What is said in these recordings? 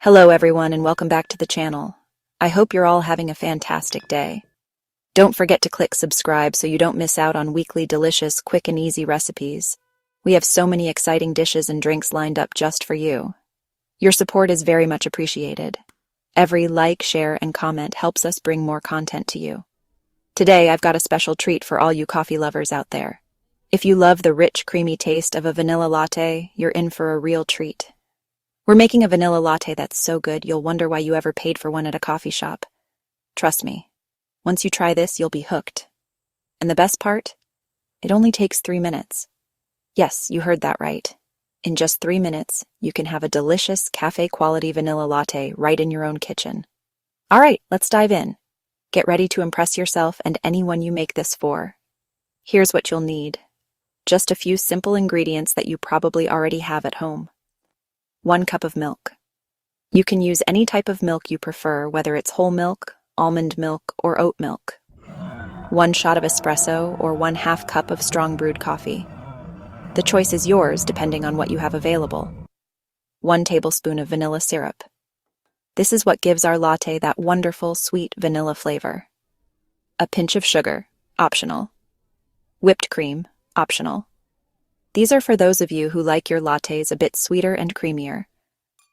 Hello everyone and welcome back to the channel. I hope you're all having a fantastic day. Don't forget to click subscribe so you don't miss out on weekly delicious, quick and easy recipes. We have so many exciting dishes and drinks lined up just for you. Your support is very much appreciated. Every like, share, and comment helps us bring more content to you. Today I've got a special treat for all you coffee lovers out there. If you love the rich, creamy taste of a vanilla latte, you're in for a real treat. We're making a vanilla latte that's so good you'll wonder why you ever paid for one at a coffee shop. Trust me, once you try this, you'll be hooked. And the best part? It only takes 3 minutes. Yes, you heard that right. In just 3 minutes, you can have a delicious cafe-quality vanilla latte right in your own kitchen. All right, let's dive in. Get ready to impress yourself and anyone you make this for. Here's what you'll need. Just a few simple ingredients that you probably already have at home. 1 cup of milk. You can use any type of milk you prefer, whether it's whole milk, almond milk, or oat milk. 1 shot of espresso or 1/2 cup of strong brewed coffee. The choice is yours depending on what you have available. 1 tablespoon of vanilla syrup. This is what gives our latte that wonderful sweet vanilla flavor. A pinch of sugar, optional. Whipped cream, optional. These are for those of you who like your lattes a bit sweeter and creamier.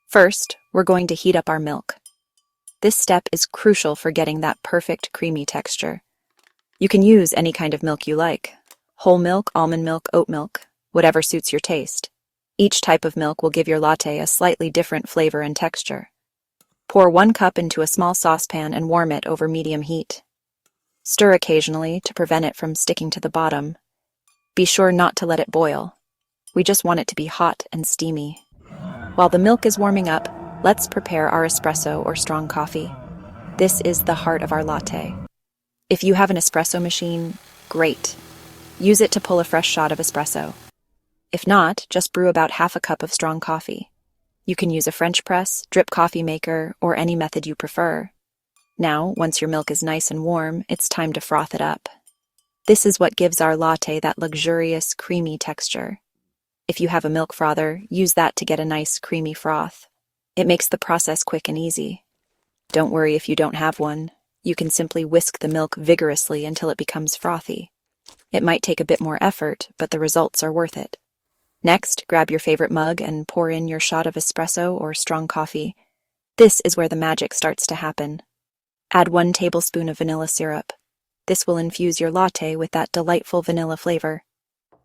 First, we're going to heat up our milk. This step is crucial for getting that perfect creamy texture. You can use any kind of milk you like. Whole milk, almond milk, oat milk, whatever suits your taste. Each type of milk will give your latte a slightly different flavor and texture. Pour 1 cup into a small saucepan and warm it over medium heat. Stir occasionally to prevent it from sticking to the bottom. Be sure not to let it boil. We just want it to be hot and steamy. While the milk is warming up, let's prepare our espresso or strong coffee. This is the heart of our latte. If you have an espresso machine, great. Use it to pull a fresh shot of espresso. If not, just brew about 1/2 cup of strong coffee. You can use a French press, drip coffee maker, or any method you prefer. Now, once your milk is nice and warm, it's time to froth it up. This is what gives our latte that luxurious, creamy texture. If you have a milk frother, use that to get a nice, creamy froth. It makes the process quick and easy. Don't worry if you don't have one. You can simply whisk the milk vigorously until it becomes frothy. It might take a bit more effort, but the results are worth it. Next, grab your favorite mug and pour in your shot of espresso or strong coffee. This is where the magic starts to happen. Add 1 tablespoon of vanilla syrup. This will infuse your latte with that delightful vanilla flavor.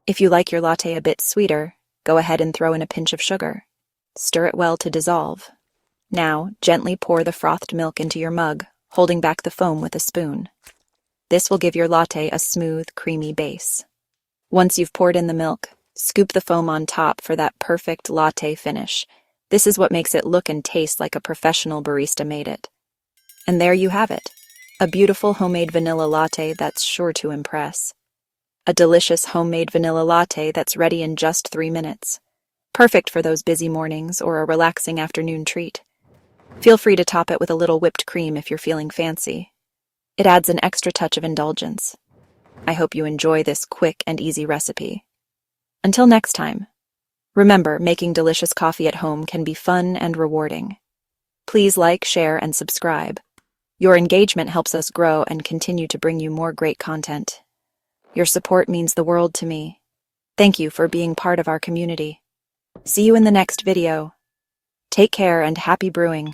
If you like your latte a bit sweeter, go ahead and throw in a pinch of sugar. Stir it well to dissolve. Now, gently pour the frothed milk into your mug, holding back the foam with a spoon. This will give your latte a smooth, creamy base. Once you've poured in the milk, scoop the foam on top for that perfect latte finish. This is what makes it look and taste like a professional barista made it. And there you have it. A beautiful homemade vanilla latte that's sure to impress. A delicious homemade vanilla latte that's ready in just 3 minutes. Perfect for those busy mornings or a relaxing afternoon treat. Feel free to top it with a little whipped cream if you're feeling fancy. It adds an extra touch of indulgence. I hope you enjoy this quick and easy recipe. Until next time, remember, making delicious coffee at home can be fun and rewarding. Please like, share, and subscribe. Your engagement helps us grow and continue to bring you more great content. Your support means the world to me. Thank you for being part of our community. See you in the next video. Take care and happy brewing.